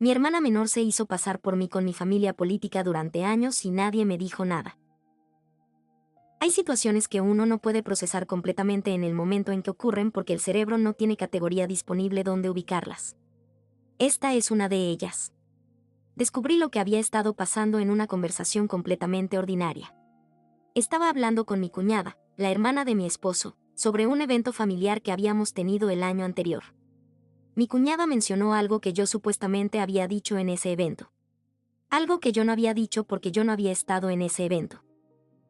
Mi hermana menor se hizo pasar por mí con mi familia política durante años y nadie me dijo nada. Hay situaciones que uno no puede procesar completamente en el momento en que ocurren porque el cerebro no tiene categoría disponible donde ubicarlas. Esta es una de ellas. Descubrí lo que había estado pasando en una conversación completamente ordinaria. Estaba hablando con mi cuñada, la hermana de mi esposo, sobre un evento familiar que habíamos tenido el año anterior. Mi cuñada mencionó algo que yo supuestamente había dicho en ese evento. Algo que yo no había dicho porque yo no había estado en ese evento.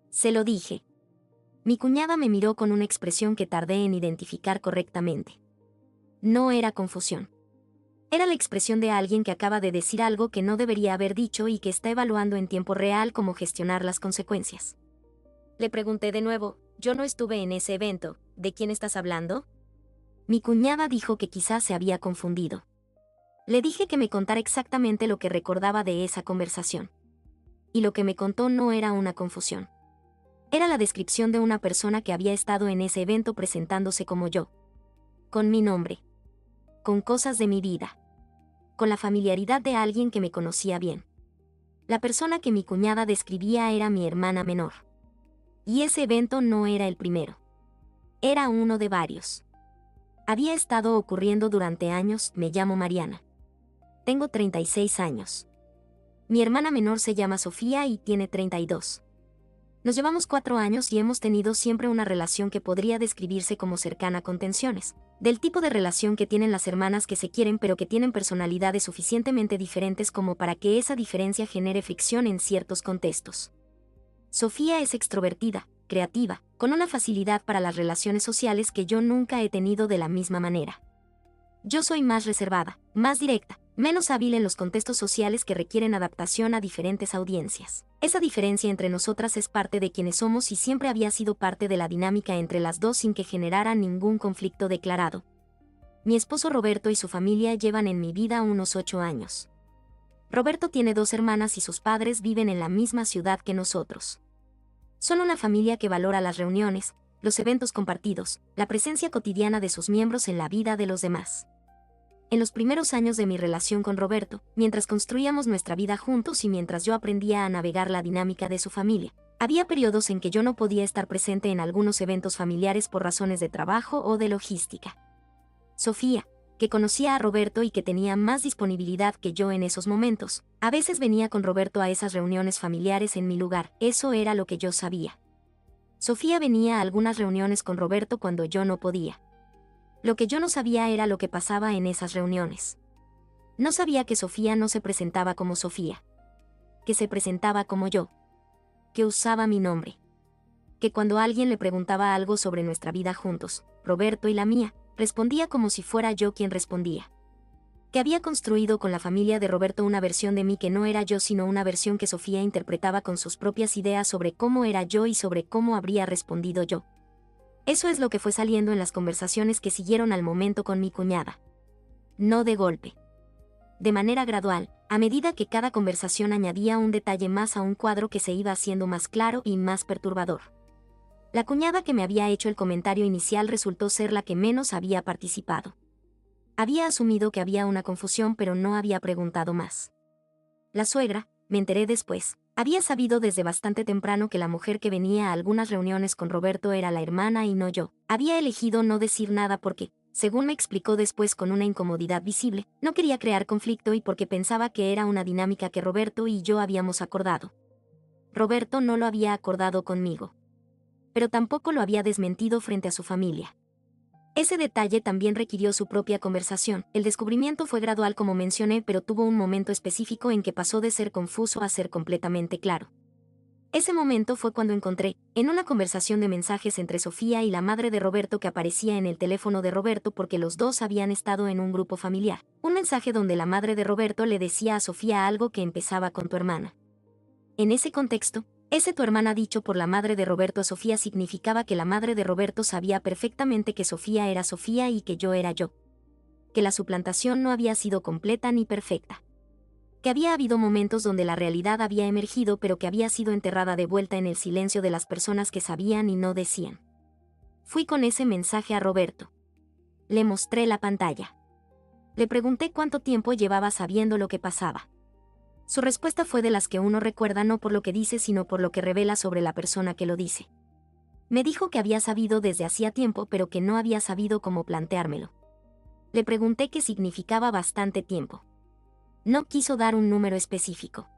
Se lo dije. Mi cuñada me miró con una expresión que tardé en identificar correctamente. No era confusión. Era la expresión de alguien que acaba de decir algo que no debería haber dicho y que está evaluando en tiempo real cómo gestionar las consecuencias. Le pregunté de nuevo, yo no estuve en ese evento, ¿de quién estás hablando? Mi cuñada dijo que quizás se había confundido. Le dije que me contara exactamente lo que recordaba de esa conversación. Y lo que me contó no era una confusión. Era la descripción de una persona que había estado en ese evento presentándose como yo. Con mi nombre. Con cosas de mi vida. Con la familiaridad de alguien que me conocía bien. La persona que mi cuñada describía era mi hermana menor. Y ese evento no era el primero. Era uno de varios. Había estado ocurriendo durante años. Me llamo Mariana. Tengo 36 años. Mi hermana menor se llama Sofía y tiene 32. Nos llevamos 4 años y hemos tenido siempre una relación que podría describirse como cercana con tensiones, del tipo de relación que tienen las hermanas que se quieren pero que tienen personalidades suficientemente diferentes como para que esa diferencia genere fricción en ciertos contextos. Sofía es extrovertida, creativa, con una facilidad para las relaciones sociales que yo nunca he tenido de la misma manera. Yo soy más reservada, más directa, menos hábil en los contextos sociales que requieren adaptación a diferentes audiencias. Esa diferencia entre nosotras es parte de quienes somos y siempre había sido parte de la dinámica entre las dos sin que generara ningún conflicto declarado. Mi esposo Roberto y su familia llevan en mi vida unos 8 años. Roberto tiene 2 hermanas y sus padres viven en la misma ciudad que nosotros. Son una familia que valora las reuniones, los eventos compartidos, la presencia cotidiana de sus miembros en la vida de los demás. En los primeros años de mi relación con Roberto, mientras construíamos nuestra vida juntos y mientras yo aprendía a navegar la dinámica de su familia, había periodos en que yo no podía estar presente en algunos eventos familiares por razones de trabajo o de logística. Sofía, que conocía a Roberto y que tenía más disponibilidad que yo en esos momentos, a veces venía con Roberto a esas reuniones familiares en mi lugar. Eso era lo que yo sabía. Sofía venía a algunas reuniones con Roberto cuando yo no podía. Lo que yo no sabía era lo que pasaba en esas reuniones. No sabía que Sofía no se presentaba como Sofía. Que se presentaba como yo. Que usaba mi nombre. Que cuando alguien le preguntaba algo sobre nuestra vida juntos, Roberto y la mía, respondía como si fuera yo quien respondía. Que había construido con la familia de Roberto una versión de mí que no era yo sino una versión que Sofía interpretaba con sus propias ideas sobre cómo era yo y sobre cómo habría respondido yo. Eso es lo que fue saliendo en las conversaciones que siguieron al momento con mi cuñada. No de golpe. De manera gradual, a medida que cada conversación añadía un detalle más a un cuadro que se iba haciendo más claro y más perturbador. La cuñada que me había hecho el comentario inicial resultó ser la que menos había participado. Había asumido que había una confusión pero no había preguntado más. La suegra, me enteré después, había sabido desde bastante temprano que la mujer que venía a algunas reuniones con Roberto era la hermana y no yo. Había elegido no decir nada porque, según me explicó después con una incomodidad visible, no quería crear conflicto y porque pensaba que era una dinámica que Roberto y yo habíamos acordado. Roberto no lo había acordado conmigo. Pero tampoco lo había desmentido frente a su familia. Ese detalle también requirió su propia conversación. El descubrimiento fue gradual como mencioné, pero tuvo un momento específico en que pasó de ser confuso a ser completamente claro. Ese momento fue cuando encontré, en una conversación de mensajes entre Sofía y la madre de Roberto que aparecía en el teléfono de Roberto porque los dos habían estado en un grupo familiar, un mensaje donde la madre de Roberto le decía a Sofía algo que empezaba con tu hermana. En ese contexto, ese tu hermana dicho por la madre de Roberto a Sofía significaba que la madre de Roberto sabía perfectamente que Sofía era Sofía y que yo era yo. Que la suplantación no había sido completa ni perfecta. Que había habido momentos donde la realidad había emergido pero que había sido enterrada de vuelta en el silencio de las personas que sabían y no decían. Fui con ese mensaje a Roberto. Le mostré la pantalla. Le pregunté cuánto tiempo llevaba sabiendo lo que pasaba. Su respuesta fue de las que uno recuerda no por lo que dice sino por lo que revela sobre la persona que lo dice. Me dijo que había sabido desde hacía tiempo pero que no había sabido cómo planteármelo. Le pregunté qué significaba bastante tiempo. No quiso dar un número específico.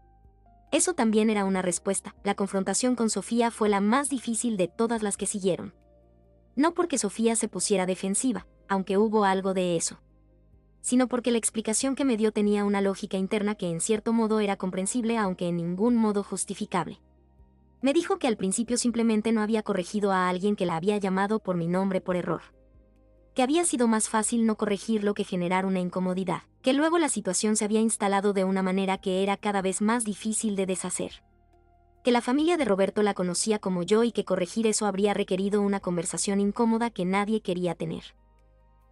Eso también era una respuesta. La confrontación con Sofía fue la más difícil de todas las que siguieron. No porque Sofía se pusiera defensiva, aunque hubo algo de eso, sino porque la explicación que me dio tenía una lógica interna que en cierto modo era comprensible aunque en ningún modo justificable. Me dijo que al principio simplemente no había corregido a alguien que la había llamado por mi nombre por error. Que había sido más fácil no corregirlo que generar una incomodidad, que luego la situación se había instalado de una manera que era cada vez más difícil de deshacer. Que la familia de Roberto la conocía como yo y que corregir eso habría requerido una conversación incómoda que nadie quería tener.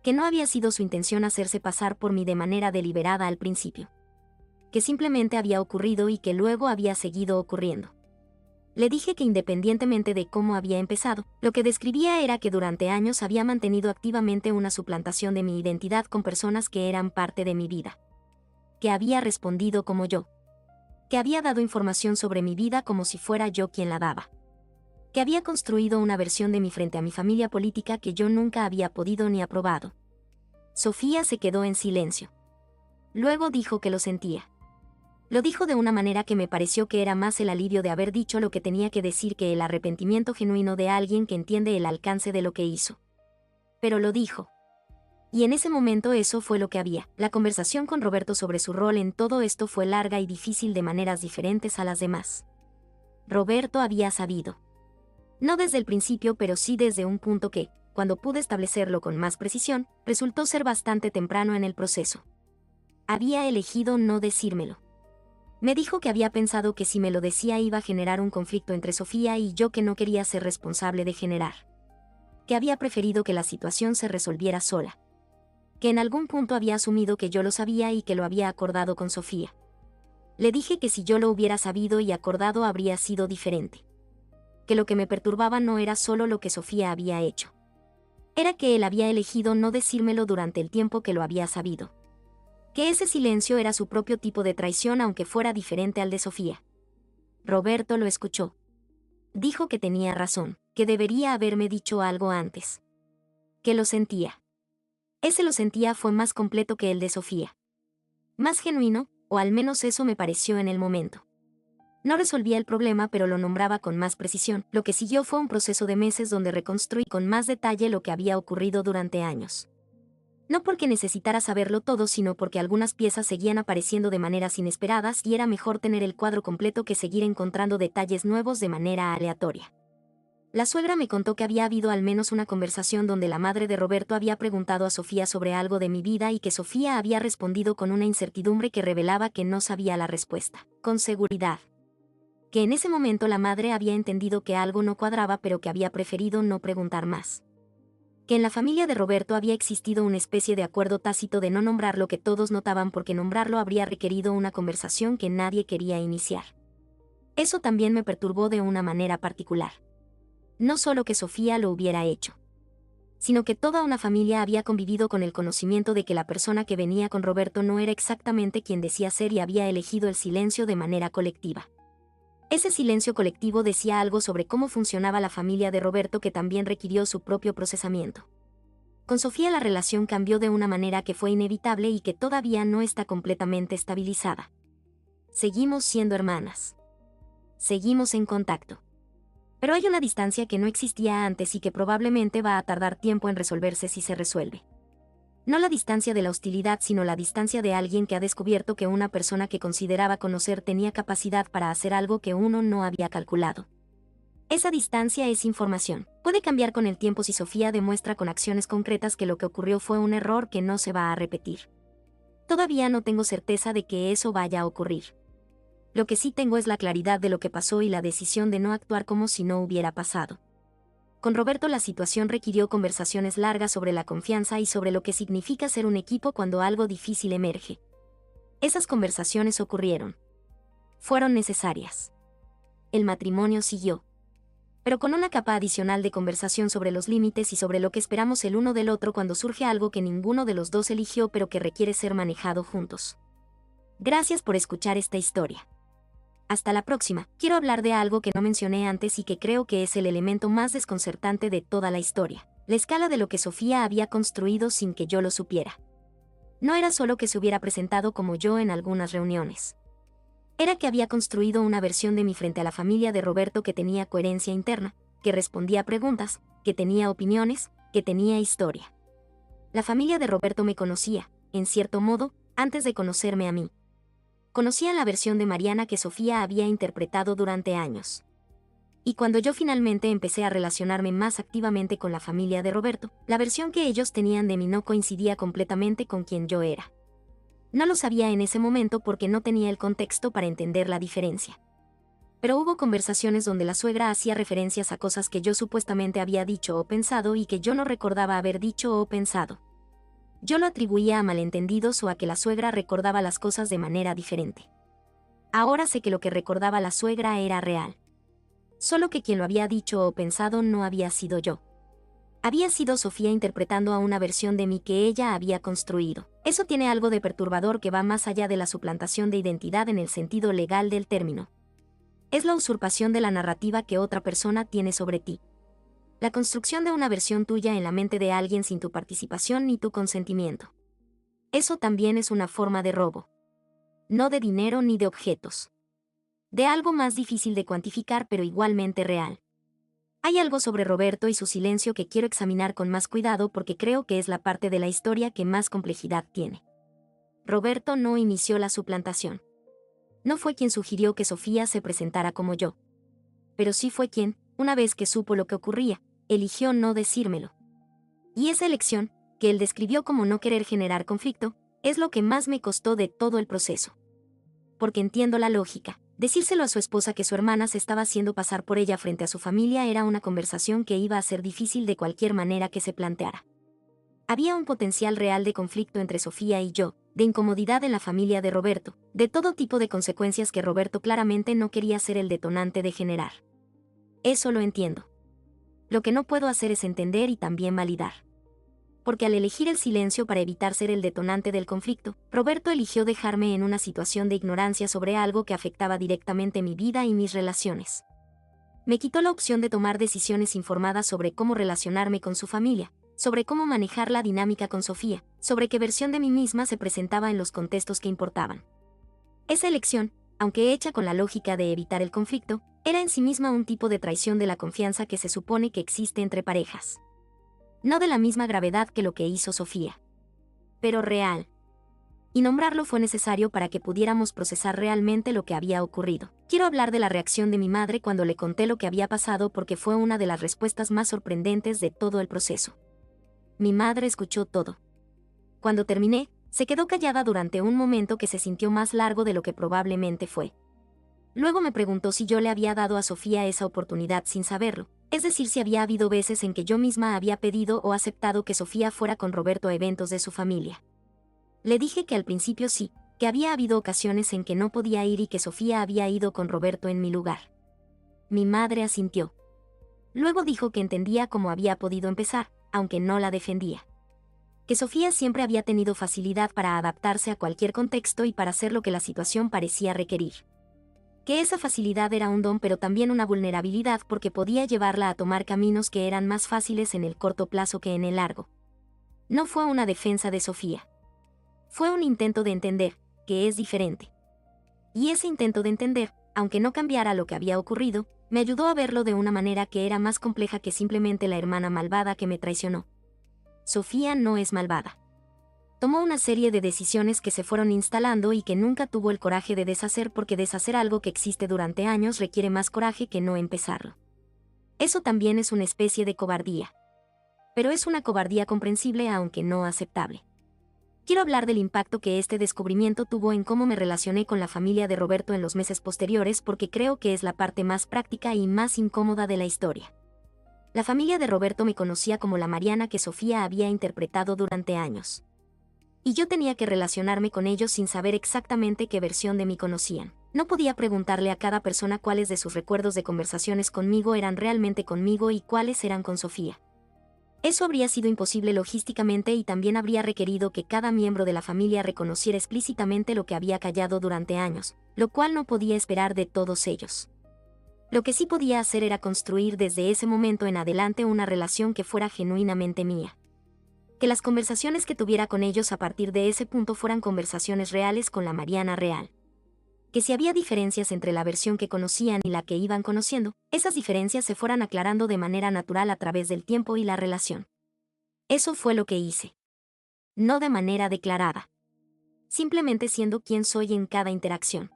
Que no había sido su intención hacerse pasar por mí de manera deliberada al principio. Que simplemente había ocurrido y que luego había seguido ocurriendo. Le dije que independientemente de cómo había empezado, lo que describía era que durante años había mantenido activamente una suplantación de mi identidad con personas que eran parte de mi vida. Que había respondido como yo. Que había dado información sobre mi vida como si fuera yo quien la daba. Que había construido una versión de mí frente a mi familia política que yo nunca había podido ni aprobado. Sofía se quedó en silencio. Luego dijo que lo sentía. Lo dijo de una manera que me pareció que era más el alivio de haber dicho lo que tenía que decir que el arrepentimiento genuino de alguien que entiende el alcance de lo que hizo. Pero lo dijo. Y en ese momento eso fue lo que había. La conversación con Roberto sobre su rol en todo esto fue larga y difícil de maneras diferentes a las demás. Roberto había sabido. No desde el principio, pero sí desde un punto que, cuando pude establecerlo con más precisión, resultó ser bastante temprano en el proceso. Había elegido no decírmelo. Me dijo que había pensado que si me lo decía iba a generar un conflicto entre Sofía y yo que no quería ser responsable de generar. Que había preferido que la situación se resolviera sola. Que en algún punto había asumido que yo lo sabía y que lo había acordado con Sofía. Le dije que si yo lo hubiera sabido y acordado habría sido diferente. Que lo que me perturbaba no era solo lo que Sofía había hecho. Era que él había elegido no decírmelo durante el tiempo que lo había sabido. Que ese silencio era su propio tipo de traición aunque fuera diferente al de Sofía. Roberto lo escuchó. Dijo que tenía razón, que debería haberme dicho algo antes. Que lo sentía. Ese lo sentía fue más completo que el de Sofía. Más genuino, o al menos eso me pareció en el momento. No resolvía el problema pero lo nombraba con más precisión. Lo que siguió fue un proceso de meses donde reconstruí con más detalle lo que había ocurrido durante años. No porque necesitara saberlo todo, sino porque algunas piezas seguían apareciendo de maneras inesperadas y era mejor tener el cuadro completo que seguir encontrando detalles nuevos de manera aleatoria. La suegra me contó que había habido al menos una conversación donde la madre de Roberto había preguntado a Sofía sobre algo de mi vida y que Sofía había respondido con una incertidumbre que revelaba que no sabía la respuesta, con seguridad. Que en ese momento la madre había entendido que algo no cuadraba pero que había preferido no preguntar más. Que en la familia de Roberto había existido una especie de acuerdo tácito de no nombrar lo que todos notaban porque nombrarlo habría requerido una conversación que nadie quería iniciar. Eso también me perturbó de una manera particular. No solo que Sofía lo hubiera hecho, sino que toda una familia había convivido con el conocimiento de que la persona que venía con Roberto no era exactamente quien decía ser y había elegido el silencio de manera colectiva. Ese silencio colectivo decía algo sobre cómo funcionaba la familia de Roberto que también requirió su propio procesamiento. Con Sofía la relación cambió de una manera que fue inevitable y que todavía no está completamente estabilizada. Seguimos siendo hermanas. Seguimos en contacto. Pero hay una distancia que no existía antes y que probablemente va a tardar tiempo en resolverse si se resuelve. No la distancia de la hostilidad, sino la distancia de alguien que ha descubierto que una persona que consideraba conocer tenía capacidad para hacer algo que uno no había calculado. Esa distancia es información. Puede cambiar con el tiempo si Sofía demuestra con acciones concretas que lo que ocurrió fue un error que no se va a repetir. Todavía no tengo certeza de que eso vaya a ocurrir. Lo que sí tengo es la claridad de lo que pasó y la decisión de no actuar como si no hubiera pasado. Con Roberto la situación requirió conversaciones largas sobre la confianza y sobre lo que significa ser un equipo cuando algo difícil emerge. Esas conversaciones ocurrieron. Fueron necesarias. El matrimonio siguió. pero con una capa adicional de conversación sobre los límites y sobre lo que esperamos el uno del otro cuando surge algo que ninguno de los dos eligió pero que requiere ser manejado juntos. Gracias por escuchar esta historia. Hasta la próxima. Quiero hablar de algo que no mencioné antes y que creo que es el elemento más desconcertante de toda la historia: la escala de lo que Sofía había construido sin que yo lo supiera. No era solo que se hubiera presentado como yo en algunas reuniones. Era que había construido una versión de mí frente a la familia de Roberto que tenía coherencia interna, que respondía a preguntas, que tenía opiniones, que tenía historia. La familia de Roberto me conocía, en cierto modo, antes de conocerme a mí. Conocían la versión de Mariana que Sofía había interpretado durante años. Y cuando yo finalmente empecé a relacionarme más activamente con la familia de Roberto, la versión que ellos tenían de mí no coincidía completamente con quien yo era. No lo sabía en ese momento porque no tenía el contexto para entender la diferencia. Pero hubo conversaciones donde la suegra hacía referencias a cosas que yo supuestamente había dicho o pensado y que yo no recordaba haber dicho o pensado. Yo lo atribuía a malentendidos o a que la suegra recordaba las cosas de manera diferente. Ahora sé que lo que recordaba la suegra era real. Solo que quien lo había dicho o pensado no había sido yo. Había sido Sofía interpretando a una versión de mí que ella había construido. Eso tiene algo de perturbador que va más allá de la suplantación de identidad en el sentido legal del término. Es la usurpación de la narrativa que otra persona tiene sobre ti. La construcción de una versión tuya en la mente de alguien sin tu participación ni tu consentimiento. Eso también es una forma de robo. No de dinero ni de objetos. De algo más difícil de cuantificar pero igualmente real. Hay algo sobre Roberto y su silencio que quiero examinar con más cuidado porque creo que es la parte de la historia que más complejidad tiene. Roberto no inició la suplantación. No fue quien sugirió que Sofía se presentara como yo. Pero sí fue quien, una vez que supo lo que ocurría, eligió no decírmelo. Y esa elección, que él describió como no querer generar conflicto, es lo que más me costó de todo el proceso. Porque entiendo la lógica. Decírselo a su esposa que su hermana se estaba haciendo pasar por ella frente a su familia era una conversación que iba a ser difícil de cualquier manera que se planteara. Había un potencial real de conflicto entre Sofía y yo, de incomodidad en la familia de Roberto, de todo tipo de consecuencias que Roberto claramente no quería ser el detonante de generar. Eso lo entiendo. Lo que no puedo hacer es entender y también validar. Porque al elegir el silencio para evitar ser el detonante del conflicto, Roberto eligió dejarme en una situación de ignorancia sobre algo que afectaba directamente mi vida y mis relaciones. Me quitó la opción de tomar decisiones informadas sobre cómo relacionarme con su familia, sobre cómo manejar la dinámica con Sofía, sobre qué versión de mí misma se presentaba en los contextos que importaban. Esa elección, aunque hecha con la lógica de evitar el conflicto, era en sí misma un tipo de traición de la confianza que se supone que existe entre parejas. No de la misma gravedad que lo que hizo Sofía. Pero real. Y nombrarlo fue necesario para que pudiéramos procesar realmente lo que había ocurrido. Quiero hablar de la reacción de mi madre cuando le conté lo que había pasado porque fue una de las respuestas más sorprendentes de todo el proceso. Mi madre escuchó todo. Cuando terminé, se quedó callada durante un momento que se sintió más largo de lo que probablemente fue. Luego me preguntó si yo le había dado a Sofía esa oportunidad sin saberlo, es decir, si había habido veces en que yo misma había pedido o aceptado que Sofía fuera con Roberto a eventos de su familia. Le dije que al principio sí, que había habido ocasiones en que no podía ir y que Sofía había ido con Roberto en mi lugar. Mi madre asintió. Luego dijo que entendía cómo había podido empezar, aunque no la defendía. Que Sofía siempre había tenido facilidad para adaptarse a cualquier contexto y para hacer lo que la situación parecía requerir. Que esa facilidad era un don pero también una vulnerabilidad porque podía llevarla a tomar caminos que eran más fáciles en el corto plazo que en el largo. No fue una defensa de Sofía. Fue un intento de entender, que es diferente. Y ese intento de entender, aunque no cambiara lo que había ocurrido, me ayudó a verlo de una manera que era más compleja que simplemente la hermana malvada que me traicionó. Sofía no es malvada. Tomó una serie de decisiones que se fueron instalando y que nunca tuvo el coraje de deshacer porque deshacer algo que existe durante años requiere más coraje que no empezarlo. Eso también es una especie de cobardía. Pero es una cobardía comprensible aunque no aceptable. Quiero hablar del impacto que este descubrimiento tuvo en cómo me relacioné con la familia de Roberto en los meses posteriores porque creo que es la parte más práctica y más incómoda de la historia. La familia de Roberto me conocía como la Mariana que Sofía había interpretado durante años. Y yo tenía que relacionarme con ellos sin saber exactamente qué versión de mí conocían. No podía preguntarle a cada persona cuáles de sus recuerdos de conversaciones conmigo eran realmente conmigo y cuáles eran con Sofía. Eso habría sido imposible logísticamente y también habría requerido que cada miembro de la familia reconociera explícitamente lo que había callado durante años, lo cual no podía esperar de todos ellos. Lo que sí podía hacer era construir desde ese momento en adelante una relación que fuera genuinamente mía. Que las conversaciones que tuviera con ellos a partir de ese punto fueran conversaciones reales con la Mariana real. Que si había diferencias entre la versión que conocían y la que iban conociendo, esas diferencias se fueran aclarando de manera natural a través del tiempo y la relación. Eso fue lo que hice. No de manera declarada. Simplemente siendo quien soy en cada interacción.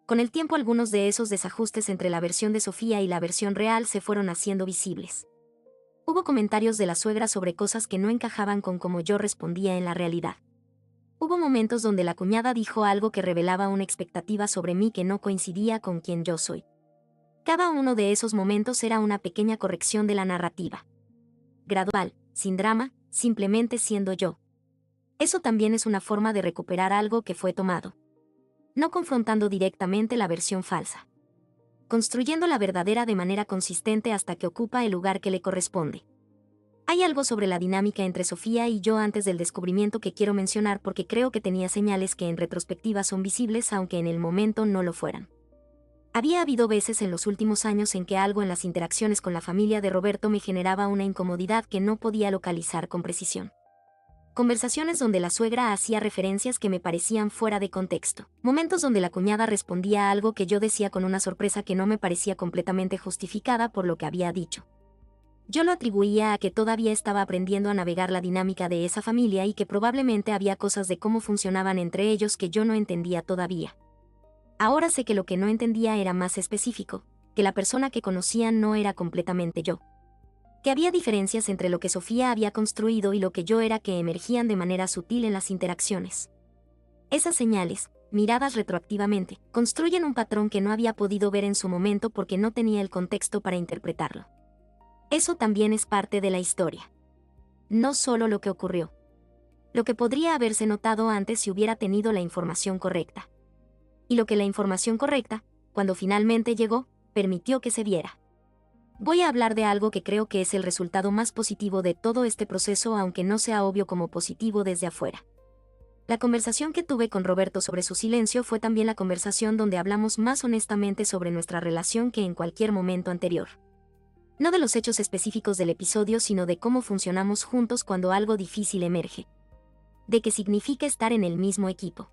Con el tiempo algunos de esos desajustes entre la versión de Sofía y la versión real se fueron haciendo visibles. Hubo comentarios de la suegra sobre cosas que no encajaban con cómo yo respondía en la realidad. Hubo momentos donde la cuñada dijo algo que revelaba una expectativa sobre mí que no coincidía con quien yo soy. Cada uno de esos momentos era una pequeña corrección de la narrativa. Gradual, sin drama, simplemente siendo yo. Eso también es una forma de recuperar algo que fue tomado. No confrontando directamente la versión falsa. Construyendo la verdadera de manera consistente hasta que ocupa el lugar que le corresponde. Hay algo sobre la dinámica entre Sofía y yo antes del descubrimiento que quiero mencionar porque creo que tenía señales que en retrospectiva son visibles aunque en el momento no lo fueran. Había habido veces en los últimos años en que algo en las interacciones con la familia de Roberto me generaba una incomodidad que no podía localizar con precisión. Conversaciones donde la suegra hacía referencias que me parecían fuera de contexto. Momentos donde la cuñada respondía a algo que yo decía con una sorpresa que no me parecía completamente justificada por lo que había dicho. Yo lo atribuía a que todavía estaba aprendiendo a navegar la dinámica de esa familia y que probablemente había cosas de cómo funcionaban entre ellos que yo no entendía todavía. Ahora sé que lo que no entendía era más específico, que la persona que conocía no era completamente yo. Que había diferencias entre lo que Sofía había construido y lo que yo era que emergían de manera sutil en las interacciones. Esas señales, miradas retroactivamente, construyen un patrón que no había podido ver en su momento porque no tenía el contexto para interpretarlo. Eso también es parte de la historia. No solo lo que ocurrió. Lo que podría haberse notado antes si hubiera tenido la información correcta. Y lo que la información correcta, cuando finalmente llegó, permitió que se viera. Voy a hablar de algo que creo que es el resultado más positivo de todo este proceso aunque no sea obvio como positivo desde afuera. La conversación que tuve con Roberto sobre su silencio fue también la conversación donde hablamos más honestamente sobre nuestra relación que en cualquier momento anterior. No de los hechos específicos del episodio, sino de cómo funcionamos juntos cuando algo difícil emerge. De qué significa estar en el mismo equipo.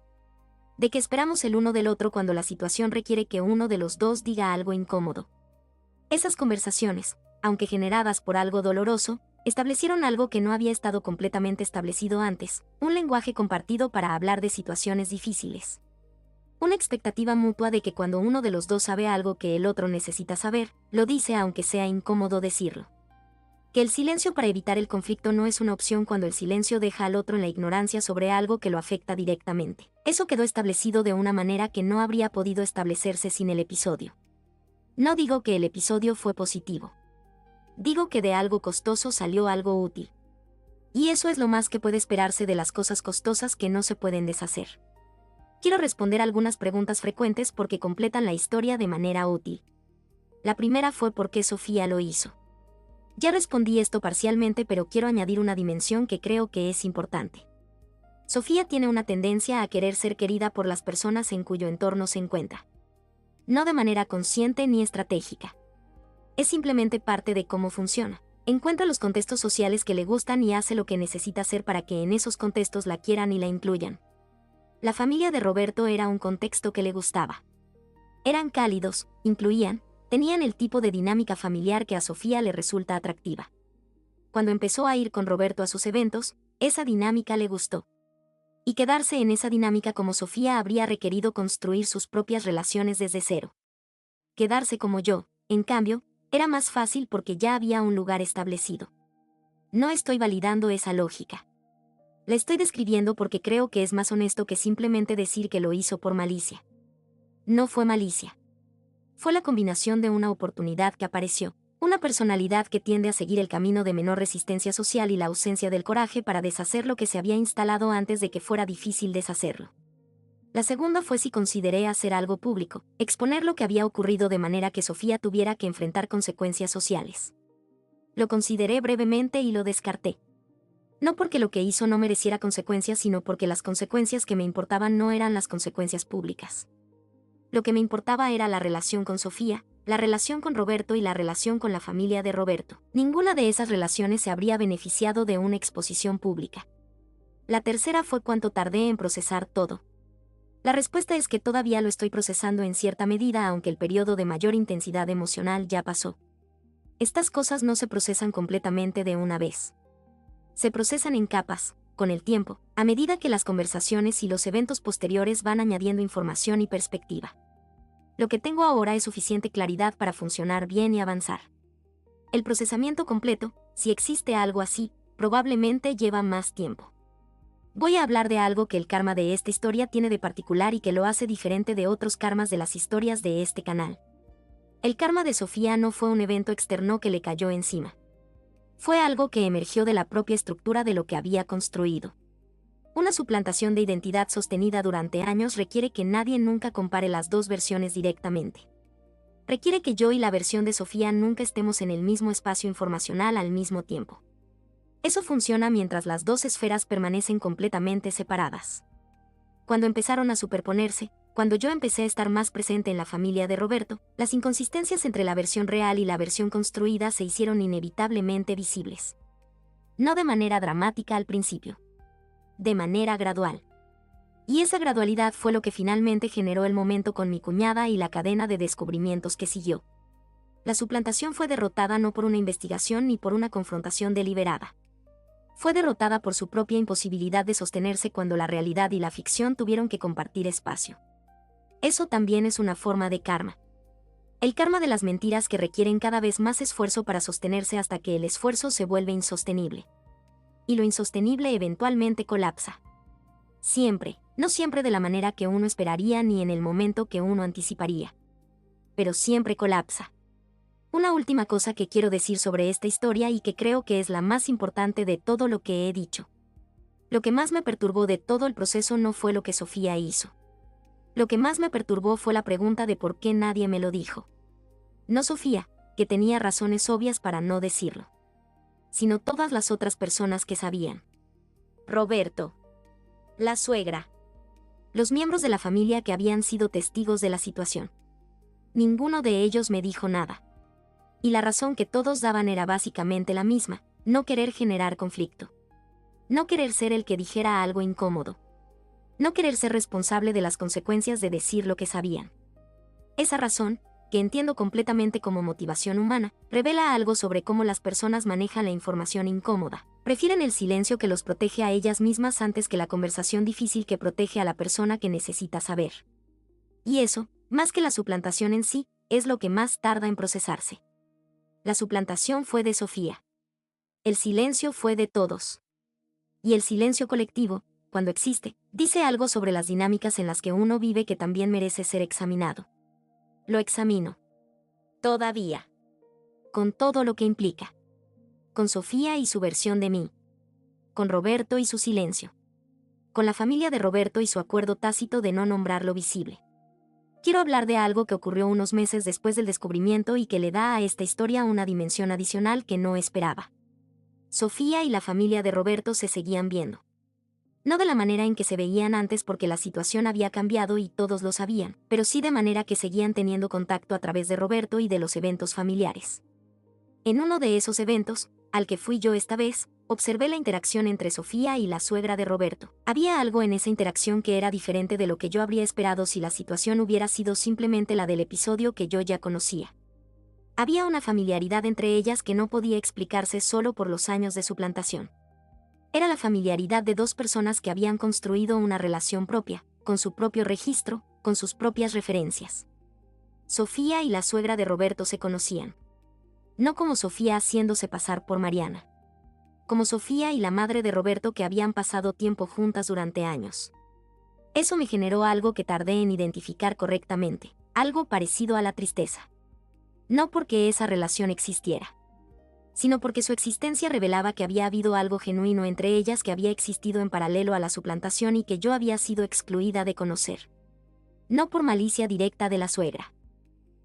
De que esperamos el uno del otro cuando la situación requiere que uno de los dos diga algo incómodo. Esas conversaciones, aunque generadas por algo doloroso, establecieron algo que no había estado completamente establecido antes, un lenguaje compartido para hablar de situaciones difíciles. Una expectativa mutua de que cuando uno de los dos sabe algo que el otro necesita saber, lo dice aunque sea incómodo decirlo. Que el silencio para evitar el conflicto no es una opción cuando el silencio deja al otro en la ignorancia sobre algo que lo afecta directamente. Eso quedó establecido de una manera que no habría podido establecerse sin el episodio. No digo que el episodio fue positivo. Digo que de algo costoso salió algo útil. Y eso es lo más que puede esperarse de las cosas costosas que no se pueden deshacer. Quiero responder algunas preguntas frecuentes porque completan la historia de manera útil. La primera fue por qué Sofía lo hizo. Ya respondí esto parcialmente, pero quiero añadir una dimensión que creo que es importante. Sofía tiene una tendencia a querer ser querida por las personas en cuyo entorno se encuentra. No de manera consciente ni estratégica. Es simplemente parte de cómo funciona. Encuentra los contextos sociales que le gustan y hace lo que necesita hacer para que en esos contextos la quieran y la incluyan. La familia de Roberto era un contexto que le gustaba. Eran cálidos, incluían, tenían el tipo de dinámica familiar que a Sofía le resulta atractiva. Cuando empezó a ir con Roberto a sus eventos, esa dinámica le gustó. Y quedarse en esa dinámica como Sofía habría requerido construir sus propias relaciones desde cero. Quedarse como yo, en cambio, era más fácil porque ya había un lugar establecido. No estoy validando esa lógica. La estoy describiendo porque creo que es más honesto que simplemente decir que lo hizo por malicia. No fue malicia. Fue la combinación de una oportunidad que apareció, una personalidad que tiende a seguir el camino de menor resistencia social y la ausencia del coraje para deshacer lo que se había instalado antes de que fuera difícil deshacerlo. La segunda fue si consideré hacer algo público, exponer lo que había ocurrido de manera que Sofía tuviera que enfrentar consecuencias sociales. Lo consideré brevemente y lo descarté. No porque lo que hizo no mereciera consecuencias, sino porque las consecuencias que me importaban no eran las consecuencias públicas. Lo que me importaba era la relación con Sofía, la relación con Roberto y la relación con la familia de Roberto. Ninguna de esas relaciones se habría beneficiado de una exposición pública. La tercera fue cuánto tardé en procesar todo. La respuesta es que todavía lo estoy procesando en cierta medida, aunque el periodo de mayor intensidad emocional ya pasó. Estas cosas no se procesan completamente de una vez. Se procesan en capas, con el tiempo, a medida que las conversaciones y los eventos posteriores van añadiendo información y perspectiva. Lo que tengo ahora es suficiente claridad para funcionar bien y avanzar. El procesamiento completo, si existe algo así, probablemente lleva más tiempo. Voy a hablar de algo que el karma de esta historia tiene de particular y que lo hace diferente de otros karmas de las historias de este canal. El karma de Sofía no fue un evento externo que le cayó encima. Fue algo que emergió de la propia estructura de lo que había construido. Una suplantación de identidad sostenida durante años requiere que nadie nunca compare las dos versiones directamente. Requiere que yo y la versión de Sofía nunca estemos en el mismo espacio informacional al mismo tiempo. Eso funciona mientras las dos esferas permanecen completamente separadas. Cuando empezaron a superponerse, cuando yo empecé a estar más presente en la familia de Roberto, las inconsistencias entre la versión real y la versión construida se hicieron inevitablemente visibles. No de manera dramática al principio. De manera gradual. Y esa gradualidad fue lo que finalmente generó el momento con mi cuñada y la cadena de descubrimientos que siguió. La suplantación fue derrotada no por una investigación ni por una confrontación deliberada. Fue derrotada por su propia imposibilidad de sostenerse cuando la realidad y la ficción tuvieron que compartir espacio. Eso también es una forma de karma. El karma de las mentiras que requieren cada vez más esfuerzo para sostenerse hasta que el esfuerzo se vuelve insostenible. Y lo insostenible eventualmente colapsa. Siempre, no siempre de la manera que uno esperaría ni en el momento que uno anticiparía. Pero siempre colapsa. Una última cosa que quiero decir sobre esta historia y que creo que es la más importante de todo lo que he dicho. Lo que más me perturbó de todo el proceso no fue lo que Sofía hizo. Lo que más me perturbó fue la pregunta de por qué nadie me lo dijo. No Sofía, que tenía razones obvias para no decirlo, sino todas las otras personas que sabían. Roberto, la suegra, los miembros de la familia que habían sido testigos de la situación. Ninguno de ellos me dijo nada. Y la razón que todos daban era básicamente la misma: no querer generar conflicto. No querer ser el que dijera algo incómodo. No querer ser responsable de las consecuencias de decir lo que sabían. Esa razón, que entiendo completamente como motivación humana, revela algo sobre cómo las personas manejan la información incómoda. Prefieren el silencio que los protege a ellas mismas antes que la conversación difícil que protege a la persona que necesita saber. Y eso, más que la suplantación en sí, es lo que más tarda en procesarse. La suplantación fue de Sofía. El silencio fue de todos. Y el silencio colectivo, cuando existe, dice algo sobre las dinámicas en las que uno vive que también merece ser examinado. Lo examino. Todavía. Con todo lo que implica. Con Sofía y su versión de mí. Con Roberto y su silencio. Con la familia de Roberto y su acuerdo tácito de no nombrarlo visible. Quiero hablar de algo que ocurrió unos meses después del descubrimiento y que le da a esta historia una dimensión adicional que no esperaba. Sofía y la familia de Roberto se seguían viendo. No de la manera en que se veían antes porque la situación había cambiado y todos lo sabían, pero sí de manera que seguían teniendo contacto a través de Roberto y de los eventos familiares. En uno de esos eventos, al que fui yo esta vez, observé la interacción entre Sofía y la suegra de Roberto. Había algo en esa interacción que era diferente de lo que yo habría esperado si la situación hubiera sido simplemente la del episodio que yo ya conocía. Había una familiaridad entre ellas que no podía explicarse solo por los años de suplantación. Era la familiaridad de dos personas que habían construido una relación propia, con su propio registro, con sus propias referencias. Sofía y la suegra de Roberto se conocían. No como Sofía haciéndose pasar por Mariana. Como Sofía y la madre de Roberto que habían pasado tiempo juntas durante años. Eso me generó algo que tardé en identificar correctamente, algo parecido a la tristeza. No porque esa relación existiera. sino porque su existencia revelaba que había habido algo genuino entre ellas que había existido en paralelo a la suplantación y que yo había sido excluida de conocer. No por malicia directa de la suegra,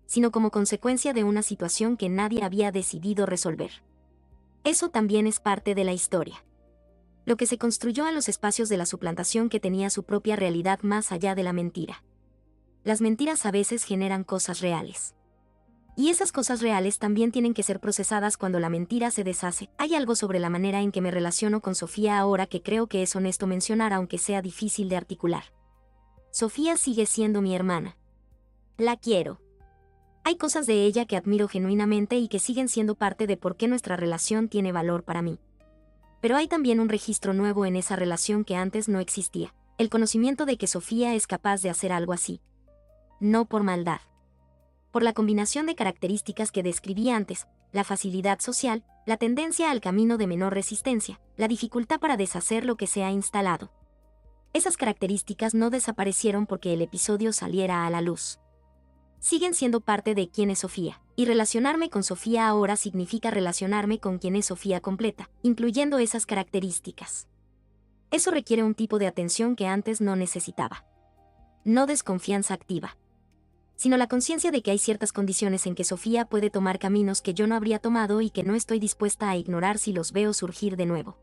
sino como consecuencia de una situación que nadie había decidido resolver. Eso también es parte de la historia. Lo que se construyó a los espacios de la suplantación que tenía su propia realidad más allá de la mentira. Las mentiras a veces generan cosas reales. Y esas cosas reales también tienen que ser procesadas cuando la mentira se deshace. Hay algo sobre la manera en que me relaciono con Sofía ahora que creo que es honesto mencionar aunque sea difícil de articular. Sofía sigue siendo mi hermana. La quiero. Hay cosas de ella que admiro genuinamente y que siguen siendo parte de por qué nuestra relación tiene valor para mí. Pero hay también un registro nuevo en esa relación que antes no existía. El conocimiento de que Sofía es capaz de hacer algo así. No por maldad. Por la combinación de características que describí antes, la facilidad social, la tendencia al camino de menor resistencia, la dificultad para deshacer lo que se ha instalado. Esas características no desaparecieron porque el episodio saliera a la luz. Siguen siendo parte de quién es Sofía, y relacionarme con Sofía ahora significa relacionarme con quién es Sofía completa, incluyendo esas características. Eso requiere un tipo de atención que antes no necesitaba. No desconfianza activa, sino la conciencia de que hay ciertas condiciones en que Sofía puede tomar caminos que yo no habría tomado y que no estoy dispuesta a ignorar si los veo surgir de nuevo.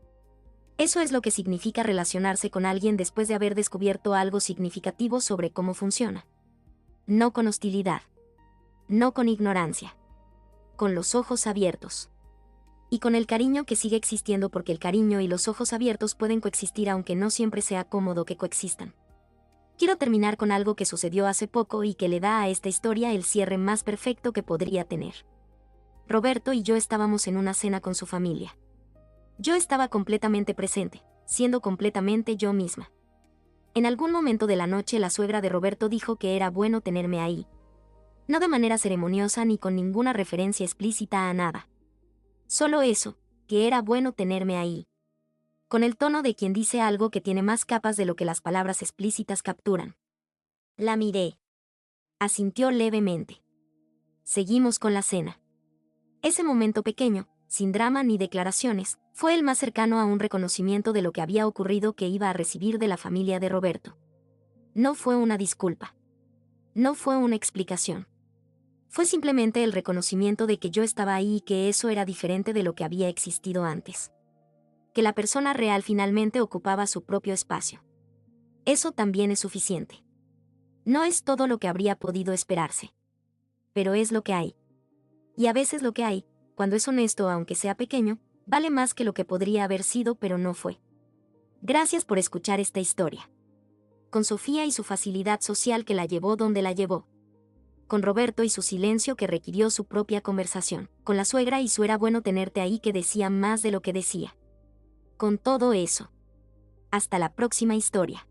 Eso es lo que significa relacionarse con alguien después de haber descubierto algo significativo sobre cómo funciona. No con hostilidad. No con ignorancia. Con los ojos abiertos. Y con el cariño que sigue existiendo porque el cariño y los ojos abiertos pueden coexistir aunque no siempre sea cómodo que coexistan. Quiero terminar con algo que sucedió hace poco y que le da a esta historia el cierre más perfecto que podría tener. Roberto y yo estábamos en una cena con su familia. Yo estaba completamente presente, siendo completamente yo misma. En algún momento de la noche la suegra de Roberto dijo que era bueno tenerme ahí. No de manera ceremoniosa ni con ninguna referencia explícita a nada. Solo eso, que era bueno tenerme ahí. Con el tono de quien dice algo que tiene más capas de lo que las palabras explícitas capturan. La miré. Asintió levemente. Seguimos con la cena. Ese momento pequeño, sin drama ni declaraciones, fue el más cercano a un reconocimiento de lo que había ocurrido que iba a recibir de la familia de Roberto. No fue una disculpa. No fue una explicación. Fue simplemente el reconocimiento de que yo estaba ahí y que eso era diferente de lo que había existido antes. Que la persona real finalmente ocupaba su propio espacio. Eso también es suficiente. No es todo lo que habría podido esperarse. Pero es lo que hay. Y a veces lo que hay, cuando es honesto aunque sea pequeño, vale más que lo que podría haber sido pero no fue. Gracias por escuchar esta historia. Con Sofía y su facilidad social que la llevó donde la llevó. Con Roberto y su silencio que requirió su propia conversación. Con la suegra y su era bueno tenerte ahí que decía más de lo que decía. Con todo eso. Hasta la próxima historia.